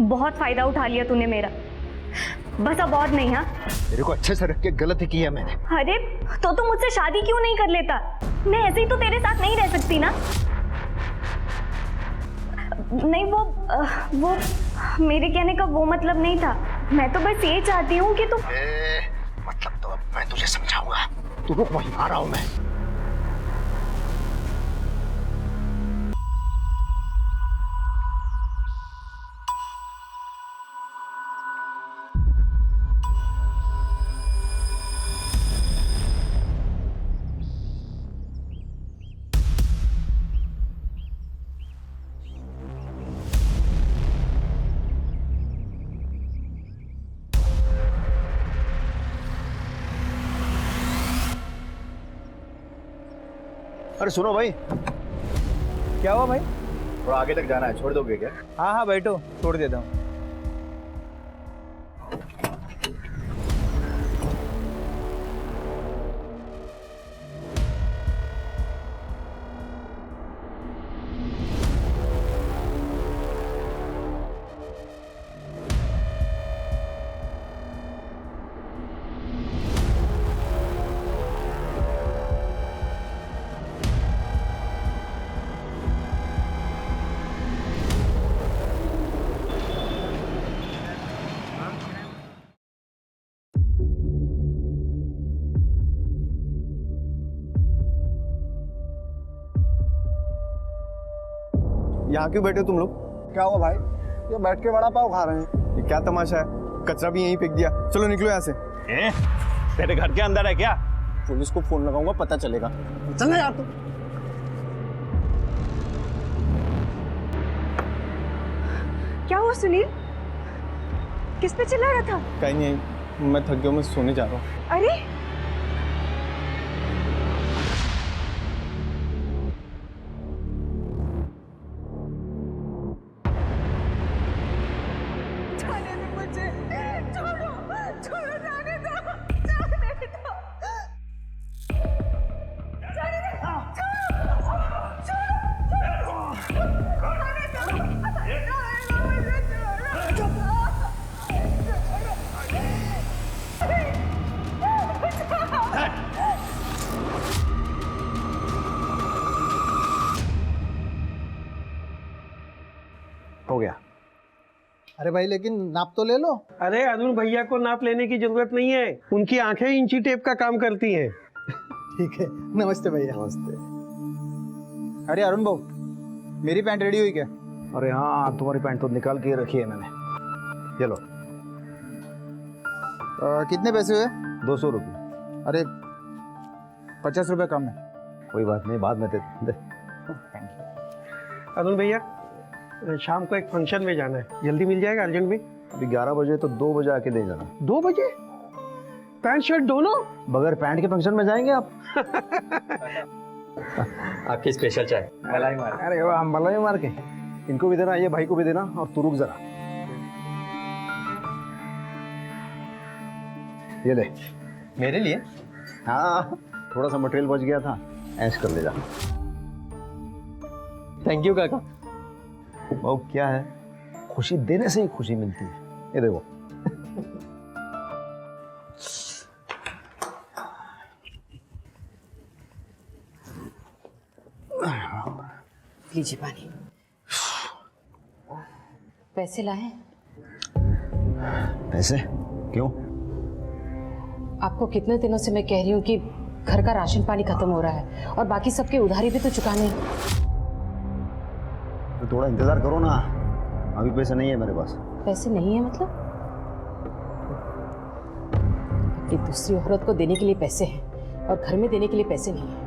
बहुत फायदा उठा लिया तूने मेरा, बस अब और नहीं। हाँ, मेरे को अच्छे से रख के गलती की है मैंने। अरे तो तू मुझसे शादी क्यों नहीं कर लेता? मैं ऐसे ही तो तेरे साथ नहीं रह सकती ना। नहीं, वो मेरे कहने का वो मतलब नहीं था। मैं तो बस ये चाहती हूँ कि तू मतलब तो अब मैं तुझे समझाऊंगा। तू रुक, वहीं आ रहा हूं मैं। अरे सुनो भाई। क्या हुआ भाई? थोड़ा आगे तक जाना है, छोड़ दोगे क्या? हाँ हाँ बैठो, छोड़ देता हूँ। यहाँ क्यों बैठे हो तुम लोग? क्या हुआ भाई? ये बैठ के वड़ा पाव खा रहे हैं। ये क्या तमाशा है? कचरा भी यहीं फेंक दिया। चलो निकलो यहाँ से। तेरे घर के अंदर है क्या? पुलिस को फोन लगाऊंगा, पता चलेगा। चल यार तू। क्या हुआ सुनील? किस पे चिल्ला रहा था? कहीं नहीं, मैं थक गया, मैं सोने जा रहा हूँ। अरे हो गया। अरे भाई लेकिन नाप तो ले लो। अरे अरुण भैया को नाप लेने की जरूरत नहीं है, उनकी आंखें इंची टेप का काम करती हैं। ठीक है, नमस्ते भैया। नमस्ते। अरे अरुण भाऊ, मेरी पैंट रेडी हुई क्या? अरे हाँ, तुम्हारी पैंट तो निकाल के रखी है मैंने। ये लो। कितने पैसे हुए? 200 रुपये। अरे 50 रुपये कम है। कोई बात नहीं, बाद में दे। अरुण भैया, शाम को एक फंक्शन में जाना है, जल्दी मिल जाएगा अर्जेंट में? अभी 11 बजे, तो 2 बजे आके ले जाना। 2 बजे? पैंट शर्ट दोनों? बगैर पैंट के फंक्शन में जाएंगे आप? आपकी स्पेशल चाय मलाई मार। अरे वाह, मलाई मार के। इनको भी देना, ये भाई को भी देना, और तू रुक जरा। ये ले। मेरे लिए? हाँ, थोड़ा सा मटेरियल बच गया था, ऐश कर ले जा। थैंक यू काका। वो क्या है, खुशी देने से ही खुशी मिलती है। ये देखो। लीजिए पानी। पैसे लाए? पैसे? क्यों? आपको कितने दिनों से मैं कह रही हूँ कि घर का राशन पानी खत्म हो रहा है और बाकी सबके उधारी भी तो चुकाने हैं। तो थोड़ा इंतजार करो ना, अभी पैसे नहीं है मेरे पास। पैसे नहीं है मतलब? अपनी दूसरी औरत को देने के लिए पैसे हैं और घर में देने के लिए पैसे नहीं है।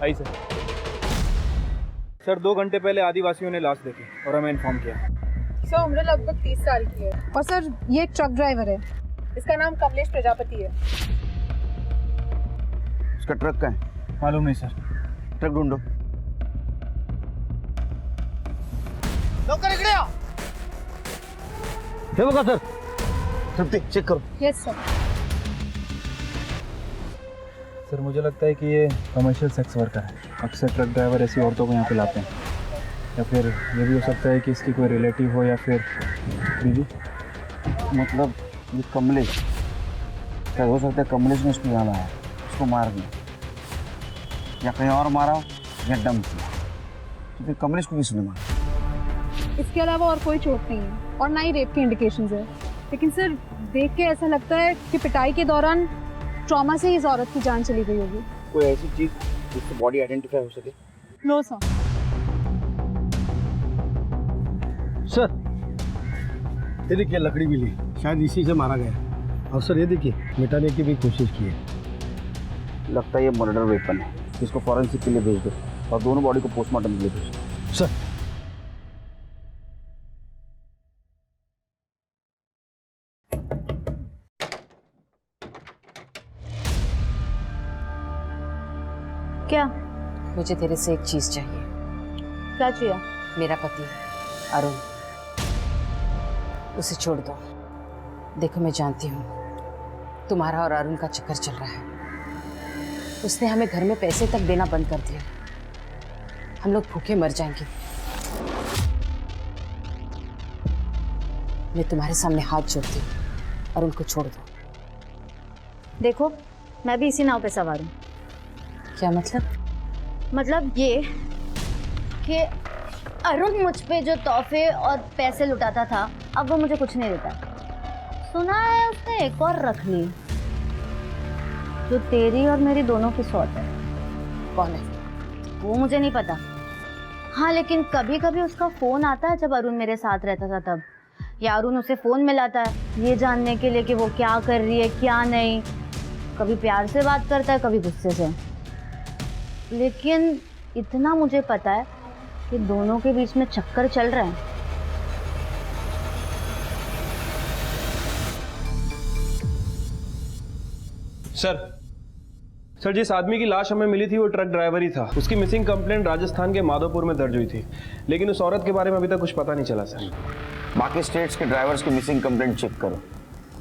आई सर 2 घंटे पहले आदिवासियों ने लाश देखी और हमें इन्फॉर्म किया। सर उम्र लगभग 30 साल की है और सर ये एक ट्रक ड्राइवर है। इसका नाम कमलेश प्रजापति है। उसका ट्रक का है? मालूम नहीं सर। ट्रक ढूंढो। लवकर इकडे या. हे बघा सर. सब ते चेक करो. Yes sir. सर मुझे लगता है कि ये कमर्शियल सेक्स वर्कर है. अक्सर ट्रक ड्राइवर ऐसी औरतों को यहाँ पे लाते हैं. या फिर ये भी हो सकता है कि इसकी कोई रिलेटिव हो या फिर बीवी. मतलब ये कमलेश, क्या हो सकता है कमलेश ने उसको यहाँ लाया, उसको मार दिया, या कहीं और मारा या डम किया. तो फिर कमलेश को किसने मारा? इसके अलावा और कोई चोट नहीं है और ना ही रेप की इंडिकेशंस है. लेकिन सर देख के ऐसा लगता है कि पिटाई के दौरान ट्रॉमा से इस औरत की जान चली गई होगी. कोई ऐसी चीज जिससे बॉडी आइडेंटिफाई हो सके? No sir. सर ये देखिए लकड़ी भी ली, शायद इसी से मारा गया. और सर ये देखिए मिटाने की भी कोशिश की है. लगता है ये मर्डर वेपन है. इसको फॉरेंसिक के लिए भेज दो और दोनों बॉडी को पोस्टमार्टम के लिए भेज दो. सर क्या मुझे तेरे से एक चीज चाहिए. क्या चाहिए? मेरा पति अरुण, उसे छोड़ दो. देखो मैं जानती हूँ तुम्हारा और अरुण का चक्कर चल रहा है. उसने हमें घर में पैसे तक देना बंद कर दिया. हम लोग भूखे मर जाएंगे. मैं तुम्हारे सामने हाथ जोड़ती हूँ, अरुण को छोड़ दो. देखो मैं भी इसी नाव पे सवार हूँ. क्या मतलब? मतलब ये कि अरुण मुझ पे जो तोहफे और पैसे लुटाता था अब वो मुझे कुछ नहीं देता. सुना है उसने एक और रख ली जो तेरी और मेरी दोनों की सौत है. कौन है? वो मुझे नहीं पता. हाँ लेकिन कभी कभी उसका फ़ोन आता है जब अरुण मेरे साथ रहता था तब, या अरुण उसे फ़ोन मिलाता है ये जानने के लिए कि वो क्या कर रही है क्या नहीं. कभी प्यार से बात करता है कभी गुस्से से. लेकिन इतना मुझे पता है कि दोनों के बीच में चक्कर चल रहा है. सर जिस आदमी की लाश हमें मिली थी वो ट्रक ड्राइवर ही था. उसकी मिसिंग कंप्लेंट राजस्थान के माधोपुर में दर्ज हुई थी, लेकिन उस औरत के बारे में अभी तक कुछ पता नहीं चला सर. बाकी स्टेट्स के ड्राइवर्स की मिसिंग कंप्लेंट चेक करो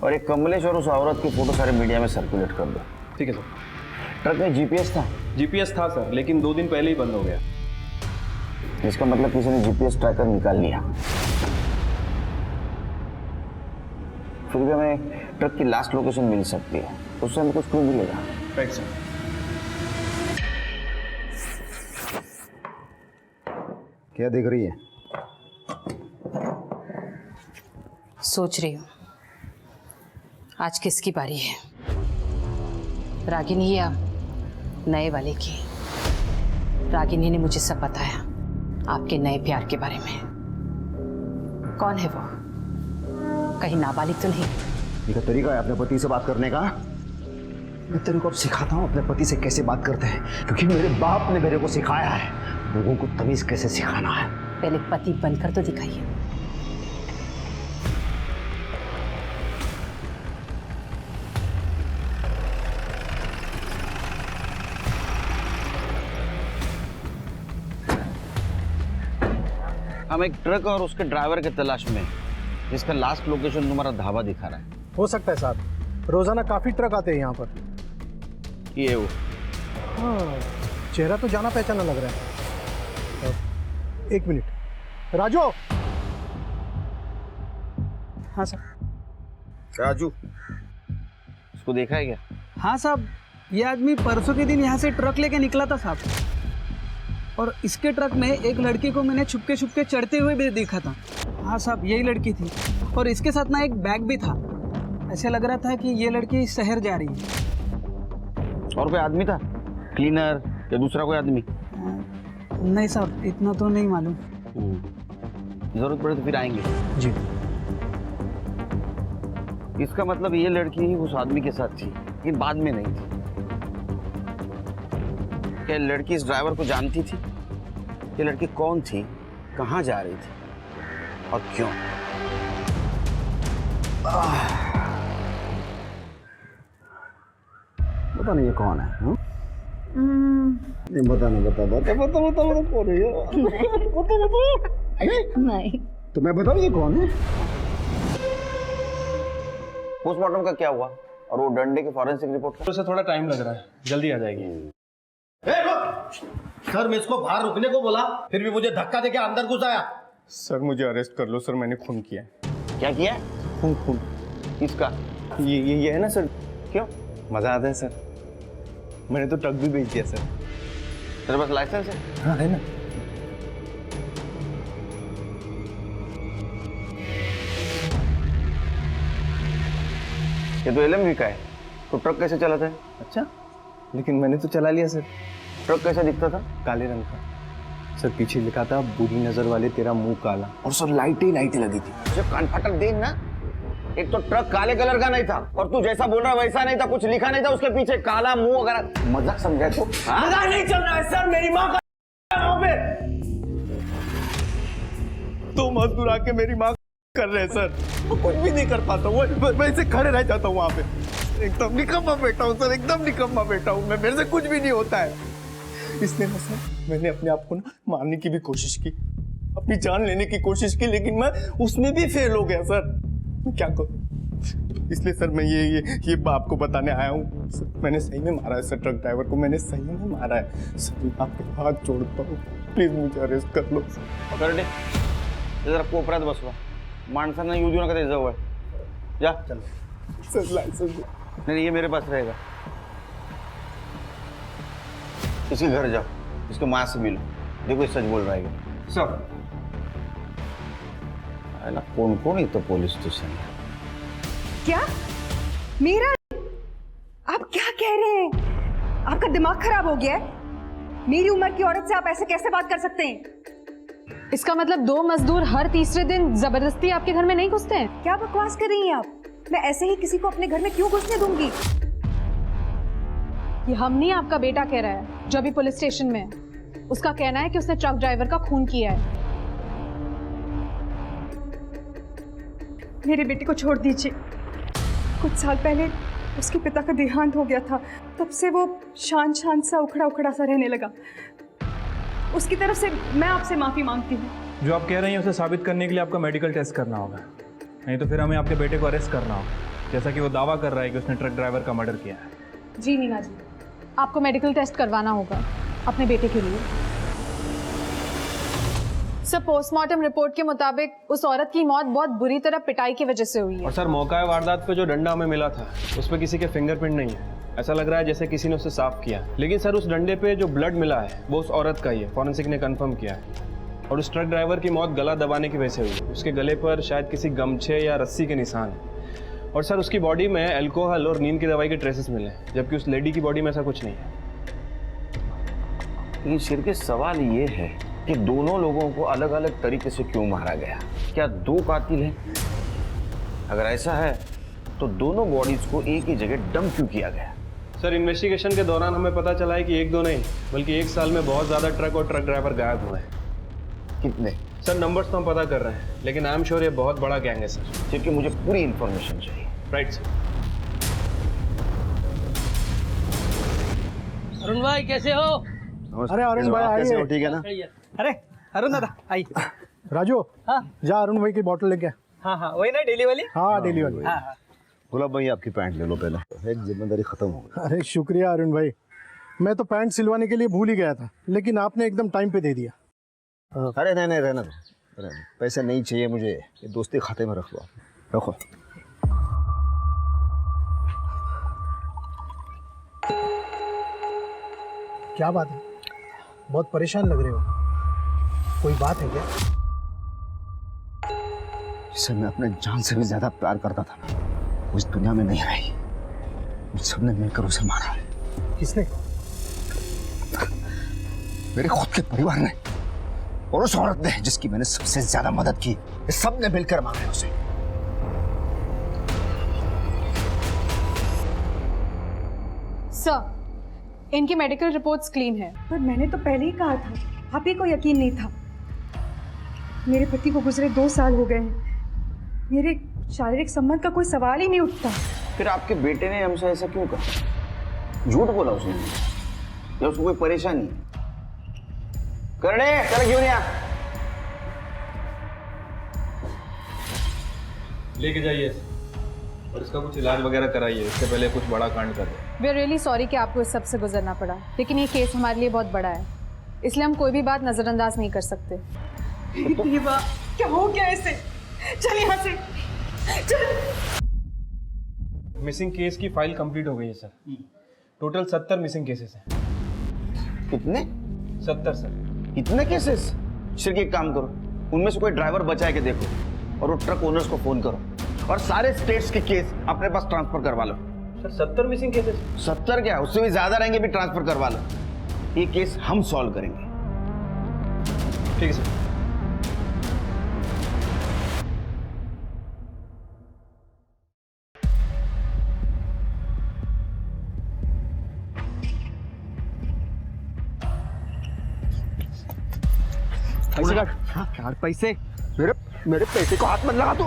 और एक कमलेश और उस औरत की फोटो सारे मीडिया में सर्कुलेट कर दो. ठीक है सर. ट्रक में जीपीएस था? जीपीएस था सर, लेकिन 2 दिन पहले ही बंद हो गया. इसका मतलब किसी ने जीपीएस ट्रैकर निकाल लिया. फिर भी हमें ट्रक की लास्ट लोकेशन मिल सकती है, उससे हमें कुछ क्लू मिलेगा. Right sir. क्या देख रही है? सोच रही हूँ आज किसकी बारी है, रागिनी या नए वाले की. रागिनी ने मुझे सब बताया आपके नए प्यार के बारे में. कौन है वो? कहीं नाबालिग तो नहीं? ये तरीका है अपने पति से बात करने का? मैं तेरे को अब सिखाता हूँ अपने पति से कैसे बात करते हैं, क्योंकि मेरे बाप ने मेरे को सिखाया है लोगों को तमीज कैसे सिखाना है. पहले पति बनकर तो दिखाइए. हम एक ट्रक और उसके ड्राइवर के तलाश में, जिसका लास्ट लोकेशन तुम्हारा ढाबा दिखा रहा है. हो सकता है साहब, रोजाना काफी ट्रक आते हैं यहाँ पर. ये वो हाँ, चेहरा तो जाना पहचाना लग रहा है. एक मिनट राजू. हाँ सर. राजू, इसको देखा है क्या? हाँ साहब, ये आदमी परसों के दिन यहाँ से ट्रक लेके निकला था साहब. और इसके ट्रक में एक लड़की को मैंने छुपके छुपके चढ़ते हुए भी देखा था. हाँ साहब, यही लड़की थी. और इसके साथ ना एक बैग भी था. ऐसे लग रहा था कि ये लड़की शहर जा रही है. और कोई आदमी था? क्लीनर या दूसरा कोई आदमी? नहीं साहब, इतना तो नहीं मालूम. जरूरत पड़े तो फिर आएंगे. जी. इसका मतलब ये लड़की ही उस आदमी के साथ थी, लेकिन बाद में नहीं थी. क्या लड़की इस ड्राइवर को जानती थी? ये लड़की कौन थी, कहाँ जा रही थी और क्यों? पता नहीं ये कौन है. नहीं बता कौन है. बता नहीं। तो मैं बताऊँ ये कौन है? पोस्टमार्टम का क्या हुआ और वो डंडे की फॉरेंसिक रिपोर्ट का? तो उसे थोड़ा टाइम लग रहा है, जल्दी आ जाएगी। सर मैं इसको बाहर रुकने को बोला, फिर भी मुझे धक्का देके अंदर घुस आया। सर मुझे अरेस्ट कर लो सर, मैंने खून किया है। क्या किया? खून। किसका? ये है ना सर, क्यों? मजा आता है सर। मैंने तो ट्रक भी बेच दिया सर। तेरे पास लाइसेंस है? हाँ है ना। ये तो LMV का है, तो ट्रक कैसे चलाता है? अच्छा, लेकिन मैंने तो चला लिया सर। ट्रक कैसा दिखता था? काले रंग का सर, पीछे लिखा था बुरी नजर वाले तेरा मुंह काला। और सर लाइटें लगी थी। जब कान फाटक देख ना, एक तो ट्रक काले कलर का नहीं था और तू जैसा बोल रहा वैसा नहीं था, कुछ लिखा नहीं था उसके पीछे, काला मुंह वगैरह। मजाक समझा तो? मजाक नहीं चल रहा है सर, मेरी माँ का वहाँ पे 2 मजदूर आके मेरी माँ कर रहे हैं सर। वो कुछ भी नहीं कर पाता, वो मैं ऐसे खड़े रह जाता हूँ वहाँ पे। एकदम निकम्मा बेटा हूँ सर, एकदम निकम्मा बेटा हूँ मैं, मेरे से कुछ भी नहीं होता है। इसलिए ना सर मैंने अपने आप को ना मारने की भी कोशिश की, अपनी जान लेने की कोशिश की, लेकिन मैं उसमें भी फेल हो गया सर। मैं क्या करूं? इसलिए सर मैं ये आपको बताने आया हूँ सर, मैंने सही में मारा है सर ट्रक ड्राइवर को, मैंने सही में मारा है सर। मैं आपके हाथ जोड़ता हूँ, प्लीज मुझे अरेस्ट कर लो। पकड़ दे जरा, कोपऱ्यात बसवा, माणसांना येऊ देऊ नका त्याच्या जवळ। जा चल। सर लाइसेंस नहीं, ये मेरे पास रहेगा। इसके घर जाओ, इसके माँ से मिलो, देखो ये सच बोल रहा है सर। ना कौन कौन ही तो पुलिस स्टेशन है। क्या? मेरा? आप क्या कह रहे हैं? आपका दिमाग खराब हो गया है? मेरी उम्र की औरत से आप ऐसे कैसे बात कर सकते हैं? इसका मतलब 2 मजदूर हर तीसरे दिन जबरदस्ती आपके घर में नहीं घुसते हैं? क्या बकवास कर रही हैं आप? मैं ऐसे ही किसी को अपने घर में क्यों घुसने दूंगी? ये हम नहीं, आपका बेटा कह रहा है जो अभी पुलिस स्टेशन में है। उसका कहना है कि उसने ट्रक ड्राइवर का खून किया है। मेरे बेटे को छोड़ दीजिए। कुछ साल पहले उसके पिता का देहांत हो गया था, तब से वो शांत सा उखड़ा सा रहने लगा। उसकी तरफ से मैं आपसे माफ़ी मांगती हूँ। जो आप कह रही हैं उसे साबित करने के लिए आपका मेडिकल टेस्ट करना होगा, नहीं तो फिर हमें आपके बेटे को अरेस्ट करना होगा, जैसा कि वो दावा कर रहा है कि उसने ट्रक ड्राइवर का मर्डर किया है। जी मीना जी, आपको मेडिकल टेस्ट करवाना होगा अपने बेटे के लिए। सर, पोस्टमार्टम रिपोर्ट के मुताबिक उस औरत की मौत बहुत बुरी तरह पिटाई की वजह से हुई है। और सर मौका वारदात पे जो डंडा हमें मिला था उस पर किसी के फिंगरप्रिंट नहीं है, ऐसा लग रहा है जैसे किसी ने उसे साफ किया। लेकिन सर उस डंडे पे जो ब्लड मिला है वो उस औरत का ही है, फॉरेंसिक ने कंफर्म किया है। और उस ट्रक ड्राइवर की मौत गला दबाने की वजह से हुई, उसके गले पर शायद किसी गमछे या रस्सी के निशान है। और सर उसकी बॉडी में अल्कोहल और नींद की दवाई के ट्रेसेस मिले हैं, जबकि उस लेडी की बॉडी में ऐसा कुछ नहीं है। लेकिन सिर के सवाल ये है कि दोनों लोगों को अलग अलग तरीके से क्यों मारा गया? क्या 2 कातिल हैं? अगर ऐसा है तो दोनों बॉडीज को एक ही जगह डंप क्यों किया गया? सर इन्वेस्टिगेशन के दौरान हमें पता चला है कि 1-2 नहीं बल्कि 1 साल में बहुत ज़्यादा ट्रक और ट्रक ड्राइवर गायब हुए हैं। कितने? सर नंबर्स तो हम पता कर रहे हैं, लेकिन आई एम श्योर ये बहुत बड़ा गैंग है सर। क्योंकि मुझे पूरी इंफॉर्मेशन चाहिए। Right sir. अरुण भाई कैसे हो? अरे अरुण भाई कैसे हो? आइए। ठीक है ना? अरे अरुण दादा आइए। राजू, हाँ जा अरुण भाई की बोतल लेके आ। हाँ हाँ, वही ना डेली वाली। हाँ डेली वाली। हाँ हाँ। गुलाब भाई आपकी पैंट ले लो पहले, एक जिम्मेदारी खत्म हो गई। अरे शुक्रिया अरुण भाई, मैं तो पैंट सिलवाने के लिए भूल ही गया था, लेकिन आपने एकदम टाइम पे दे दिया। अरे नहीं रहना दो, पैसे नहीं चाहिए मुझे, ये दोस्ती खाते में रख लो, रखो। क्या बात है, बहुत परेशान लग रहे हो, कोई बात है क्या? जिसे मैं अपने जान से भी ज्यादा प्यार करता था वो इस दुनिया में नहीं रही, उन सबने मिलकर उसे मारा है। किसने? मेरे खुद के परिवार ने और उस औरत ने जिसकी मैंने सबसे ज्यादा मदद की, ये सब ने मिलकर मारा है उसे। सर, इनकी मेडिकल रिपोर्ट्स क्लीन है। पर मैंने तो पहले ही कहा था, आप ही को यकीन नहीं था। मेरे पति को गुजरे 2 साल हो गए हैं, मेरे शारीरिक संबंध का कोई सवाल ही नहीं उठता। फिर आपके बेटे ने हमसे ऐसा क्यों कहा? झूठ बोला उसने या उसको कोई परेशानी? करणे चला घेऊन या। लेके जाइए और इसका कुछ इलाज वगैरह कराइए, इससे पहले कुछ बड़ा कांड कर दे। वी आर रियली सॉरी कि आपको इस सब से गुजरना पड़ा, लेकिन ये केस हमारे लिए बहुत बड़ा है, इसलिए हम कोई भी बात नजरअंदाज नहीं कर सकते। ये बात क्या हो गया ऐसे? चल यहाँ से चल। मिसिंग केस की फाइल कंप्लीट हो गई है सर। टोटल 70 मिसिंग केसेस हैं। कितने? 70 सर। इतने केसेस? सिर्फ एक काम करो, उनमें से कोई ड्राइवर बचा है कि देखो, और वो ट्रक ओनर्स को फोन करो और सारे स्टेट्स के केस अपने पास ट्रांसफर करवा लो। Sir 70 missing cases? 70 क्या, उससे भी ज्यादा रहेंगे, भी ट्रांसफर करवा लो। ये केस हम सॉल्व करेंगे। ठीक है सर। पैसे काट। हाँ, काट पैसे। मेरे पैसे को हाथ मत लगा तू।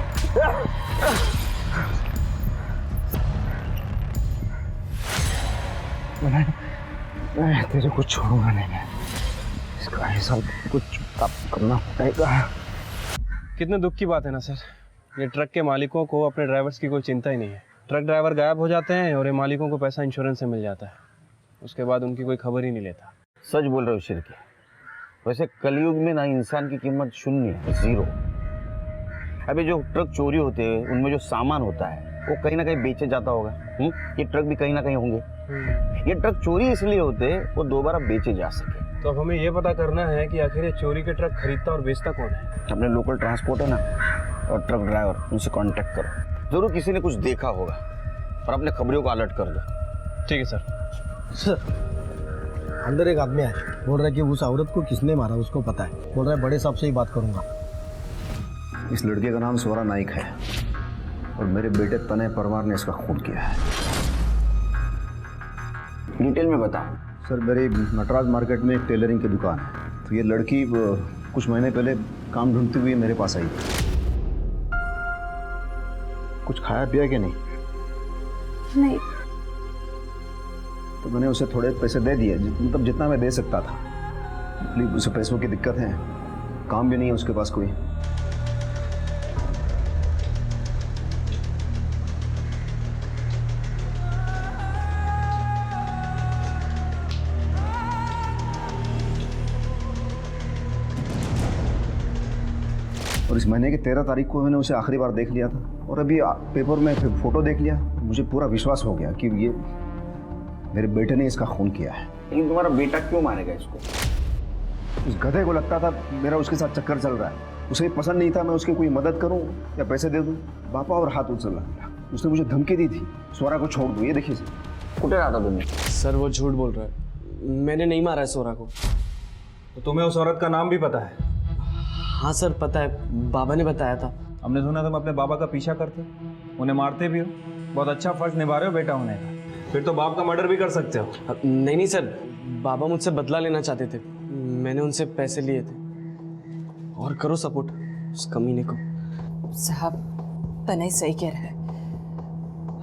मैं तेरे को छोड़ूंगा नहीं। मैं इसका हिसाब कुछ करना पड़ेगा। कितने दुख की बात है ना सर, ये ट्रक के मालिकों को अपने ड्राइवर्स की कोई चिंता ही नहीं है। ट्रक ड्राइवर गायब हो जाते हैं और ये मालिकों को पैसा इंश्योरेंस से मिल जाता है, उसके बाद उनकी कोई खबर ही नहीं लेता। सच बोल रहे हो शिरके। वैसे कलयुग में ना इंसान की कीमत शून्य है, जीरो। अभी जो ट्रक चोरी होते हैं उनमें जो सामान होता है वो कहीं ना कहीं बेचे जाता होगा। ये ट्रक भी कहीं ना कहीं होंगे। ये ट्रक चोरी इसलिए होते हैं वो दोबारा बेचे जा सके। तो अब हमें ये पता करना है कि आखिर ये चोरी के ट्रक खरीदता और बेचता कौन है। अपने लोकल ट्रांसपोर्ट है ना और ट्रक ड्राइवर, उनसे कांटेक्ट करो, जरूर किसी ने कुछ देखा होगा और अपने खबरों को अलर्ट कर दो। ठीक है सर। सर अंदर एक आदमी है, बोल रहा है कि उस औरत को किसने मारा उसको पता है। बोल रहा है बड़े साहब से ही बात करूंगा। इस लड़के का नाम स्वरा नाइक है और मेरे बेटे तनय परमार ने इसका खून किया है। डिटेल में बताओ। सर मेरी नटराज मार्केट में एक टेलरिंग की दुकान है, तो ये लड़की कुछ महीने पहले काम ढूंढती हुई मेरे पास आई। कुछ खाया पिया कि नहीं? नहीं। तो मैंने उसे थोड़े पैसे दे दिए, मतलब जितना मैं दे सकता था। प्लीज, उसे पैसों की दिक्कत है, काम भी नहीं है उसके पास कोई। और इस महीने की 13 तारीख को मैंने उसे आखिरी बार देख लिया था और अभी पेपर में फोटो देख लिया, मुझे पूरा विश्वास हो गया कि ये मेरे बेटे ने इसका खून किया है। लेकिन तुम्हारा बेटा क्यों मारेगा इसको? उस गधे को लगता था मेरा उसके साथ चक्कर चल रहा है, उसे पसंद नहीं था मैं उसकी कोई मदद करूं या पैसे दे दूं। बापा और हाथ उछल रहा, उसने मुझे धमकी दी थी स्वरा को छोड़ दो। ये देखिए सर। कुटे रहा था तुमने? सर वो झूठ बोल रहा है, मैंने नहीं मारा है स्वरा को। तो तुम्हें उस औरत का नाम भी पता है? हाँ सर पता है, बाबा ने बताया था। हमने सुना तुम अपने बाबा का पीछा करते हो, उन्हें मारते भी हो। बहुत अच्छा फर्ज निभा रहे हो बेटा होने का। फिर तो बाप का मर्डर भी कर सकते हो। नहीं सर, बाबा मुझसे बदला लेना चाहते थे, मैंने उनसे पैसे लिए थे। और करो सपोर्ट उस कमीने को। साहब तनय सही कह रहा है,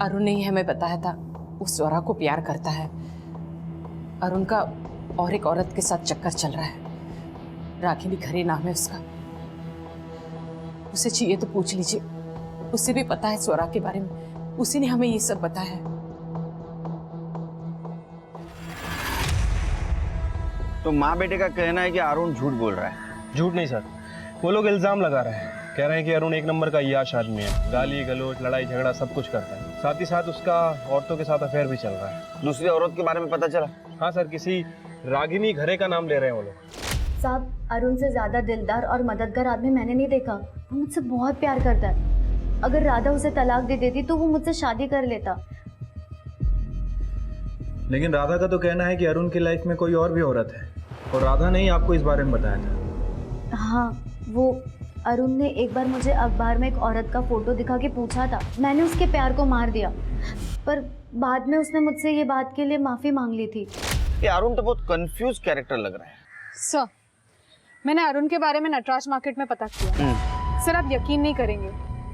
अरुण ने ही हमें बताया था वो स्वरा को प्यार करता है। अरुण का और एक औरत के साथ चक्कर चल रहा है, रागिनी खरे नाम है उसका। उसे चाहिए तो पूछ लीजिए, उसे भी पता है स्वरा के बारे में, उसी ने हमें ये सब बताया है। तो माँ बेटे का कहना है कि अरुण झूठ बोल रहा है। झूठ नहीं सर, वो लोग इल्जाम लगा रहे हैं, कह रहे हैं कि अरुण एक नंबर का याश आदमी है, गाली गलोच लड़ाई झगड़ा सब कुछ करता है। साथ ही साथ उसका औरतों के साथ अफेयर भी चल रहा है। दूसरी औरत के बारे में पता चला? हाँ सर, किसी रागिनी घरे का नाम ले रहे हैं वो लोग। साहब अरुण से ज़्यादा दिलदार और मददगार आदमी मैंने नहीं देखा। वो मुझसे बहुत प्यार करता है। अगर राधा उसे तलाक दे देती तो वो मुझसे शादी कर लेता। लेकिन राधा का तो कहना है कि अरुण की लाइफ में कोई और भी औरत है, और राधा ने ही आपको इस बारे में बताया था। हाँ, वो अरुण ने एक बार मुझे अखबार में एक औरत का फोटो दिखा के पूछा था, मैंने उसके प्यार को मार दिया, पर बाद में उसने मुझसे ये बात के लिए माफ़ी मांग ली थी। ये अरुण तो बहुत कंफ्यूज कैरेक्टर लग रहा है। सर मैंने अरुण के बारे में नटराज मार्केट में पता किया। सर आप यकीन नहीं करेंगे,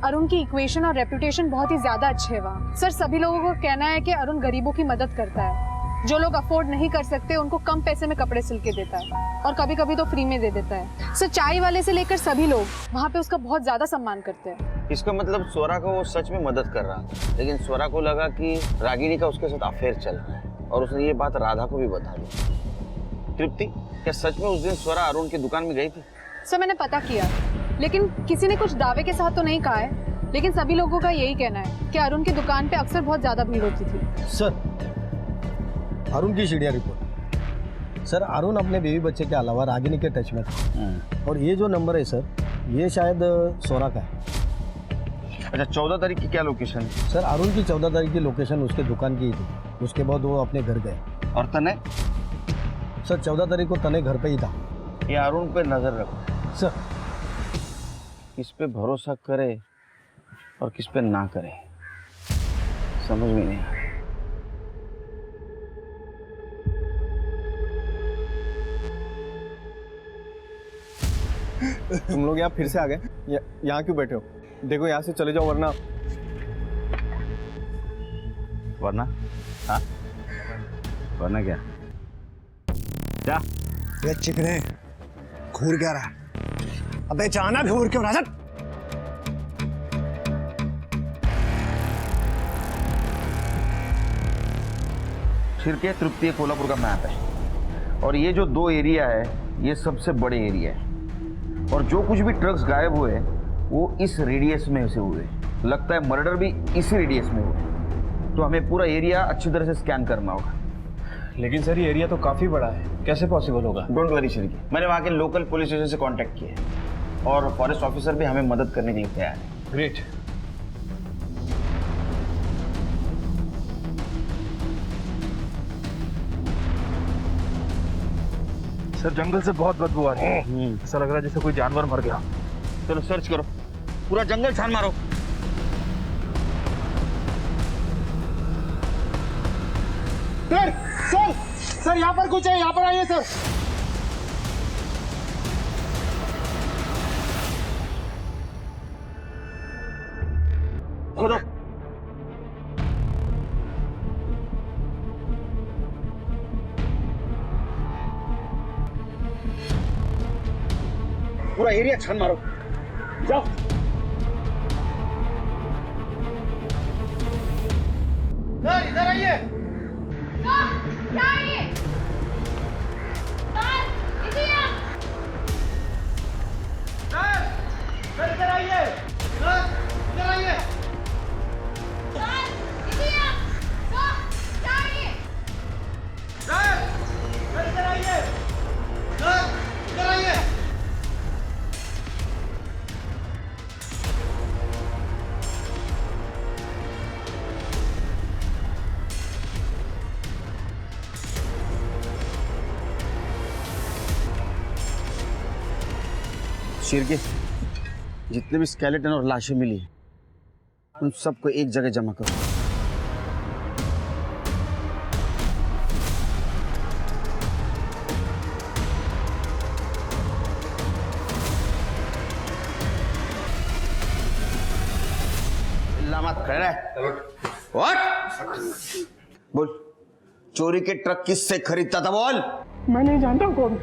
अरुण की इक्वेशन और रेपुटेशन बहुत ही ज्यादा अच्छे है वहाँ। सर सभी लोगों को कहना है कि अरुण गरीबों की मदद करता है, जो लोग अफोर्ड नहीं कर सकते उनको कम पैसे में कपड़े सिल के देता है, और कभी कभी तो फ्री में दे देता है। सर चाय वाले से लेकर सभी लोग वहाँ पे उसका बहुत ज्यादा सम्मान करते हैं। इसका मतलब स्वरा को वो सच में मदद कर रहा था, लेकिन स्वरा को लगा कि रागिनी का उसके साथ अफेयर चल रहा है और उसने ये बात राधा को भी बता दी। तृप्ति, क्या सच में उस दिन स्वरा अरुण की दुकान में गई थी? सर मैंने पता किया, लेकिन किसी ने कुछ दावे के साथ तो नहीं कहा है, लेकिन सभी लोगों का यही कहना है कि अरुण की दुकान पे अक्सर बहुत ज्यादा भीड़ होती थी। सर, अरुण की सीढ़िया रिपोर्ट। सर, अरुण अपने बेबी बच्चे के अलावा रागिनी के टच में था और ये जो नंबर है सर, ये शायद स्वरा का है। अच्छा, 14 तारीख की क्या लोकेशन है? सर, अरुण की 14 तारीख की लोकेशन उसके दुकान की ही थी। उसके बाद वो अपने घर गए। और तने? सर, 14 तारीख को तने घर पे ही था। ये अरुण पे नजर रखो सर। किस पे भरोसा करे और किस पे ना करे, समझ में नहीं आ रहा। तुम लोग यहाँ फिर से आ गए? यहाँ क्यों बैठे हो? देखो यहाँ से चले जाओ वरना। वरना? हाँ, वरना क्या? क्या? ये चिकने घूर क्या रहा? अबे जाना घूर क्यों रहा? शिरके तृप्ति कोल्हापुर का मैप है और ये जो 2 एरिया है ये सबसे बड़े एरिया है और जो कुछ भी ट्रक्स गायब हुए वो इस रेडियस में से हुए। लगता है मर्डर भी इसी रेडियस में हुए, तो हमें पूरा एरिया अच्छी तरह से स्कैन करना होगा। लेकिन सर ये एरिया तो काफी बड़ा है, कैसे पॉसिबल होगा? डोंट वरी शिरकी, मैंने वहाँ के लोकल पुलिस स्टेशन से कांटेक्ट किया है और फॉरेस्ट ऑफिसर भी हमें मदद करने के लिए तैयार है। ग्रेट। सर, जंगल से बहुत बदबू आ रही है। ऐसा लग रहा है जैसे कोई जानवर मर गया। चलो सर्च करो, पूरा जंगल छान मारो। सर, सर, सर, यहाँ पर कुछ है, यहाँ पर आइए सर। खोदो। पूरा एरिया छान मारो, जाओ। सर, इधर आइए। क्या है ये? सर, इधर सर, इधर आइए। सर, इधर आइए। सर, इधर सर, क्या है ये? सर, इधर आइए। सर, इधर आइए। शिरके, जितने भी स्केलेटन और लाशें मिली हैं, उन सबको एक जगह जमा करो। मत खड़ा है। What? बोल, चोरी के ट्रक किससे खरीदता था? बोल। मैं नहीं जानता कौन।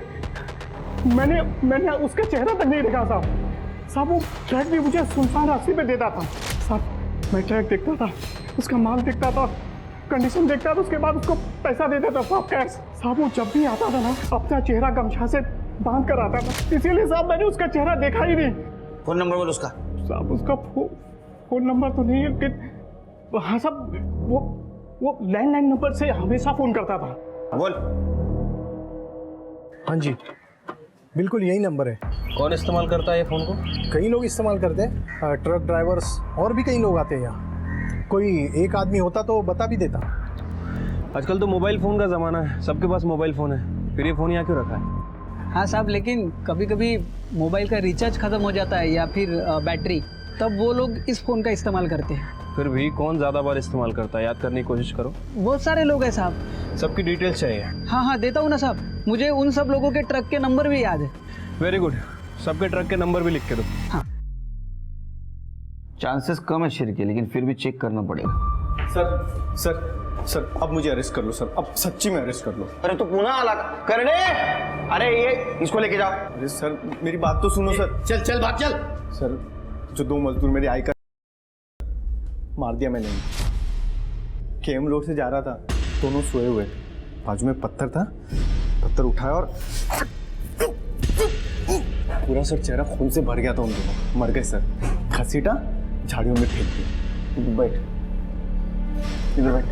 मैंने उसका चेहरा तक नहीं देखा साहब। वो ट्रक भी मुझे सुनसान रास्ते पे देता था साहब। मैं ट्रक देखता था, उसका माल देखता था, कंडीशन देखता था, उसके बाद उसको पैसा दे देता साहब, कैश। साहब वो जब भी आता था ना, अपना चेहरा गमछा से बांध कर आता था, इसीलिए साहब मैंने उसका चेहरा देखा ही नहीं। फोन नंबर बोल उसका। साहब उसका फोन नंबर तो नहीं है, लेकिन हाँ साहब वो लैंडलाइन नंबर से हमेशा फोन करता था। बोल। हाँ जी, बिल्कुल यही नंबर है। कौन इस्तेमाल करता है ये फोन को? कई लोग इस्तेमाल करते हैं, ट्रक ड्राइवर्स और भी कई लोग आते हैं यहाँ। कोई एक आदमी होता तो बता भी देता। आजकल तो मोबाइल फोन का जमाना है, सबके पास मोबाइल फोन है, फिर ये फोन यहाँ क्यों रखा है? हाँ साहब, लेकिन कभी कभी मोबाइल का रिचार्ज खत्म हो जाता है या फिर बैटरी, तब वो लोग इस फोन का इस्तेमाल करते हैं। फिर भी कौन ज्यादा बार इस्तेमाल करता है, याद करने की कोशिश करो। बहुत सारे लोग हैं साहब। सबकी डिटेल्स चाहिए? हाँ, देता हूँ ना साहब। मुझे उन सब लोगों के ट्रक के नंबर भी याद है। वेरी गुड, सबके ट्रक के नंबर भी लिख के दो। हाँ। चांसेस कम है शिरके, लेकिन फिर भी चेक करना पड़ेगा। सर, अब मुझे अरेस्ट कर लो सर, अब सच्ची में अरेस्ट कर लो। अरे तो पुनः अलग करने, अरे ये इसको लेके जाओ। अरे सर मेरी बात तो सुनो सर। चल भाग चल। सर, जो 2 मजदूर मेरी आय मार दिया मैंने। केम रोड से जा रहा था, दोनों सोए हुए थे, बाजू में पत्थर था, पत्थर उठाया और पूरा सर चेहरा खून से भर गया था उन दोनों। मर गए सर। घसीटा, झाड़ियों में फेंक दिया। बैठ, इधर बैठ।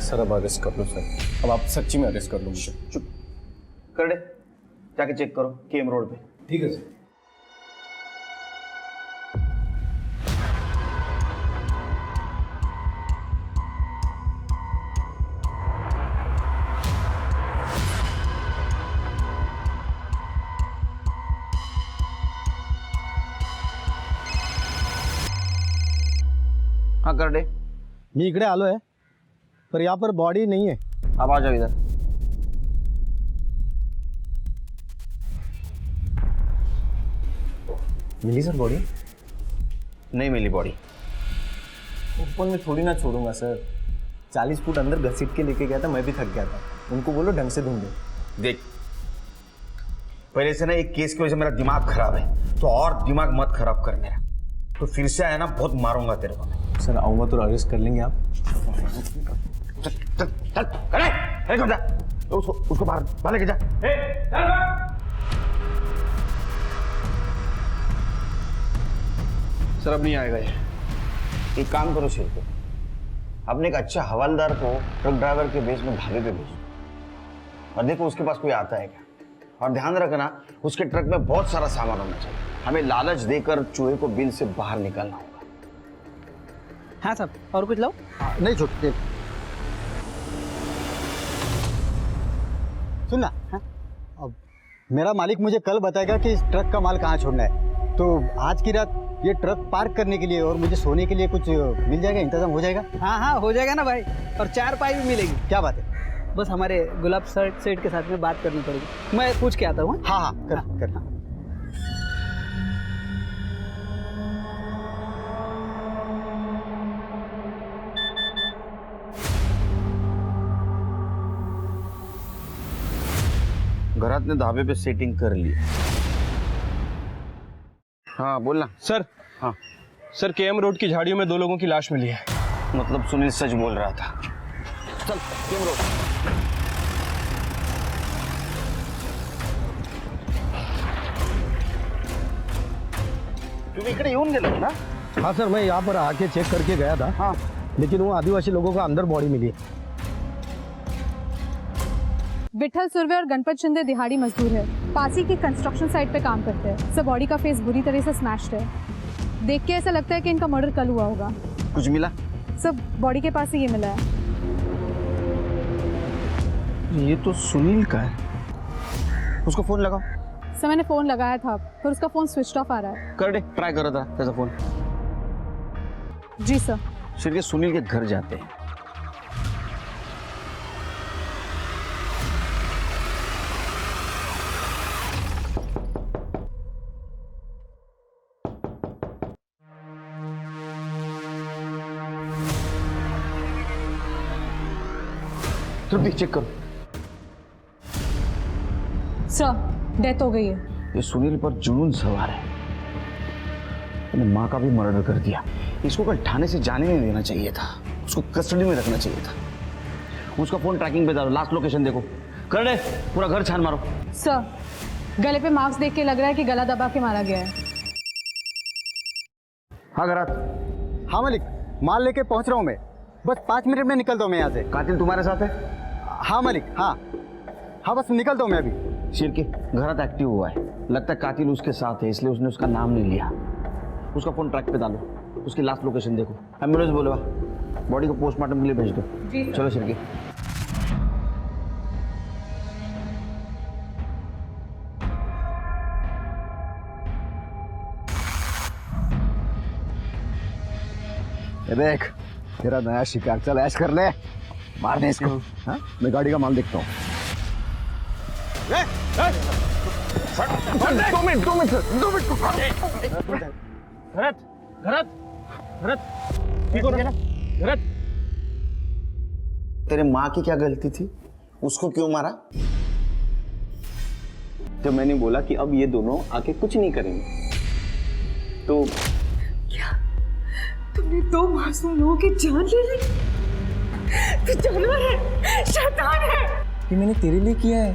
सर अब अरेस्ट कर लो सर, अब आप सच्ची में अरेस्ट कर लो मुझे। चुप कर दे, जाके चेक करो केम रोड पे। ठीक है सर। हाँ कर दे। मी इकडे आलो आहे, पर यहाँ पर बॉडी नहीं है। अब आ जाओ इधर। मिली सर बॉडी? नहीं मिली बॉडी। ओपन में थोड़ी ना छोड़ूंगा सर। 40 फुट अंदर घसीट के लेके गया था, मैं भी थक गया था। उनको बोलो ढंग से ढूंढो। देख, पहले से ना एक केस की वजह से मेरा दिमाग खराब है, तो और दिमाग मत खराब कर मेरा। तो फिर से आया ना, बहुत मारूंगा तेरे को। सर आऊंगा तो अरेस्ट कर लेंगे आप? चल चल चल, अरे उसको बाहर लेके जा। सर अब नहीं आएगा ये। एक काम करो शेर को, अपने एक अच्छा हवलदार को ट्रक ड्राइवर के बेस में ढाबे पे भेजो और देखो उसके पास कोई आता है क्या। और ध्यान रखना, उसके ट्रक में बहुत सारा सामान होना चाहिए। हमें लालच देकर चूहे को बिल से बाहर निकालना होगा। हाँ साहब, और कुछ लाओ? नहीं छूटते। सुन ना, हाँ? अब मेरा मालिक मुझे कल बताएगा कि इस ट्रक का माल कहाँ छोड़ना है, तो आज की रात ये ट्रक पार्क करने के लिए और मुझे सोने के लिए कुछ मिल जाएगा, इंतजाम हो जाएगा? हाँ हाँ हो जाएगा ना भाई, और 4 पाई भी मिलेगी। क्या बात है? बस हमारे गुलाब सेठ के साथ में बात करनी पड़ेगी, मैं पूछ के आता हूँ। हाँ हाँ कर। हाँ। घरात ने ढाबे पे सेटिंग कर ली। हाँ बोलना। सर, हाँ सर केएम रोड की झाड़ियों में 2 लोगों की लाश मिली है। मतलब सुनील सच बोल रहा था। चल केएम रोड। तुम्ही इकडे येऊन गेलो ना? हाँ सर, मैं यहाँ पर आके चेक करके गया था। हाँ, लेकिन वो आदिवासी लोगों का अंदर बॉडी मिली। विठल सुरवे और गणपत शिंदे दिहाड़ी मजदूर है, पासी की कंस्ट्रक्शन साइट पे काम करते हैं। सब बॉडी का फेस बुरी तरह से स्मैश्ड है। देख के ऐसा लगता है कि इनका मर्डर कल हुआ होगा। कुछ मिला? सब बॉडी के पास ही ये मिला है। ये तो सुनील का है। उसको फोन लगाओ। सर मैंने फ़ोन लगाया था, पर उसका फ़ोन स्विच ऑफ आ रहा है। कर दे, ट्राई करो था तेरा फोन। जी सर। सिर्फ सुनील के घर जाते हैं। तो चेक करो। सर डेथ हो गई है। ये सुनील पर जुनून सवार है। मैंने माँ का भी मर्डर कर दिया। इसको कल थाने से जाने नहीं देना चाहिए था, उसको कस्टडी में रखना चाहिए था। उसका फोन ट्रैकिंग पे डालो, लास्ट लोकेशन देखो। कर दे, पूरा घर छान मारो। सर गले पे मार्क्स देख के लग रहा है कि गला दबा के मारा गया है। हाँ घरात। हाँ मालिक, माल लेके पहुंच रहा हूँ मैं, बस 5 मिनट में निकलता हूँ मैं यहाँ से। कातिल तुम्हारे साथ है? हाँ मालिक, हाँ बस निकलता हूँ मैं अभी। शेर के घरात एक्टिव हुआ है, लगता है कातिल उसके साथ है, इसलिए उसने उसका नाम नहीं लिया। उसका फोन ट्रैक पे डालो, उसकी लास्ट लोकेशन देखो। एम्बुलेंस बोलवा, बॉडी को पोस्टमार्टम के लिए भेज दो। चलो शेर के। देख तेरा नया शिकार, चल ऐश कर ले, मार दे इसको। हाँ? मैं गाड़ी का माल देखता हूँ। 2 मिनट। घरत, तेरे माँ की क्या गलती थी? उसको क्यों मारा? जब मैंने बोला कि अब ये दोनों आके कुछ नहीं करेंगे तो क्या तुम तूने 2 मासूम लोगों की जान ले ली। तू जानवर है, शैतान है। ये मैंने तेरे लिए किया है।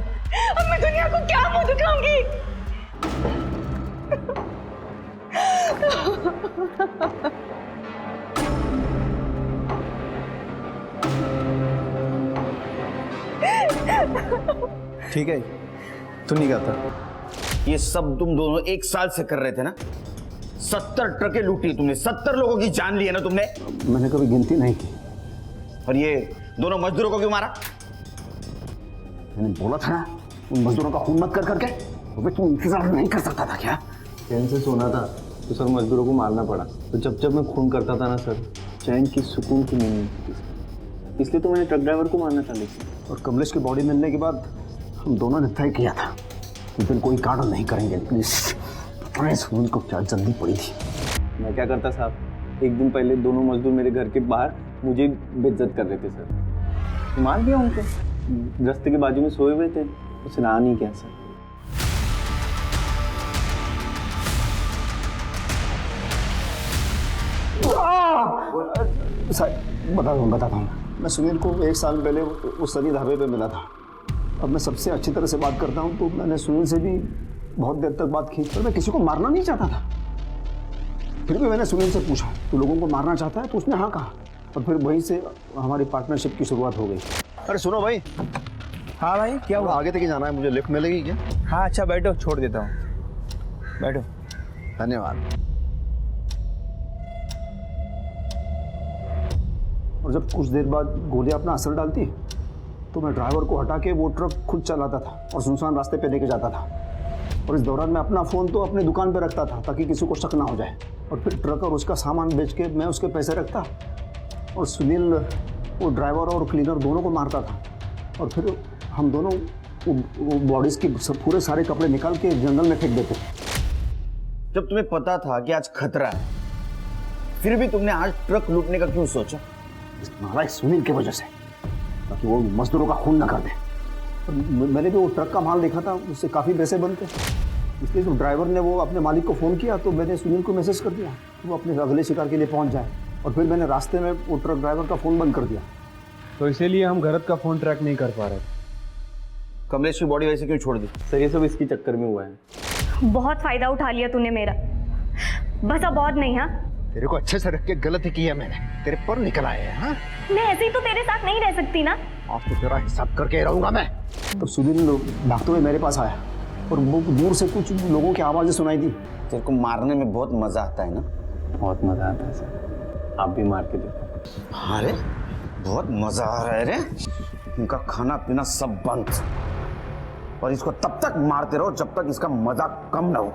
अब मैं दुनिया को क्या मुंह दिखाऊंगी? ठीक है, तू नहीं करता। ये सब तुम दोनों एक साल से कर रहे थे ना? 70 ट्रकें लूटी तुमने, 70 लोगों की जान ली है ना तुमने? मैंने कभी गिनती नहीं की। और ये दोनों मजदूरों को क्यों मारा? मैंने बोला था ना, उन मजदूरों का खून मत कर करके। तो तुम इंतजार नहीं कर सकता था क्या? चैन से सोना था तो सर मजदूरों को मारना पड़ा। तो जब मैं खून करता था ना सर, चैन की सुकून की नींद नहीं थी, इसलिए तो मैंने ट्रक ड्राइवर को मारना था। लेकिन और कमलेश की बॉडी मिलने के बाद हम दोनों ने तय किया था कि फिर कोई कांड नहीं करेंगे। लेकिन सुनील को क्या जल्दी पड़ी थी। मैं क्या करता साहब, एक दिन पहले दोनों मजदूर मेरे घर के बाहर मुझे बेइज्जत कर रहे थे सर। मार दिया उनको, रास्ते के बाजू में सोए हुए थे, कुछ रहा नहीं क्या सर। बताता हूँ। मैं सुनील को 1 साल पहले उस सनी ढाबे पे मिला था। अब मैं सबसे अच्छी तरह से बात करता हूँ, तो मैंने सुनील से भी बहुत देर तक बात की, पर मैं किसी को मारना नहीं चाहता था। फिर भी मैंने सुनील से पूछा, तू लोगों को मारना चाहता है? तो उसने हाँ कहा, और फिर वहीं से हमारी पार्टनरशिप की शुरुआत हो गई। अरे सुनो भाई। हाँ भाई, क्या हुआ? आगे तक ही जाना है, मुझे लिफ्ट मिलेगी क्या? हाँ अच्छा, बैठो, छोड़ देता हूँ, बैठो। धन्यवाद। और जब कुछ देर बाद गोलियां अपना असर डालती, तो मैं ड्राइवर को हटा के वो ट्रक खुद चलाता था और सुनसान रास्ते पे लेके जाता था। और इस दौरान मैं अपना फ़ोन तो अपनी दुकान पे रखता था ताकि किसी को शक ना हो जाए। और फिर ट्रक और उसका सामान बेच के मैं उसके पैसे रखता, और सुनील वो ड्राइवर और क्लीनर दोनों को मारता था। और फिर हम दोनों वो बॉडीज़ के पूरे सारे कपड़े निकाल के जंगल में फेंक देते। जब तुम्हें पता था कि आज खतरा है, फिर भी तुमने आज ट्रक लूटने का क्यों सोचा? नालायक सुनील की वजह से, ताकि वो मजदूरों का खून न कर दे। मैंने भी वो ट्रक का माल देखा था, उससे काफ़ी पैसे बनते, इसलिए तो ड्राइवर ने वो अपने मालिक को फ़ोन किया, तो मैंने सुनील को मैसेज कर दिया कि वो अपने अगले शिकार के लिए पहुंच जाए। और फिर मैंने रास्ते में वो ट्रक ड्राइवर का फ़ोन बंद कर दिया। तो इसीलिए हम गरत का फ़ोन ट्रैक नहीं कर पा रहे। कमलेश की बॉडी वैसे क्यों छोड़ दी? सर ये सब इसकी चक्कर में हुआ है। बहुत फायदा उठा लिया तूने मेरा, बस अब और नहीं। हाँ, तेरे को अच्छे से रख के गलती की है मैंने, तेरे पर निकल आए हैं। हाँ, मैं ऐसे ही तो तेरे साथ नहीं रह सकती ना। आज तो तेरा हिसाब करके रहूंगा मैं। तो सुनील भागते हुए मेरे पास आया, और दूर से कुछ लोगों की आवाज़ें सुनाई दी। तेरे को मारने में बहुत मजा आता है ना? बहुत मजा आता है सर, आप भी मार के देखो। हाँ रे, बहुत मजा आ रहा है रे। इनका खाना पीना सब बंद, और इसको तब तक मारते रहो जब तक इसका मजा कम ना हो।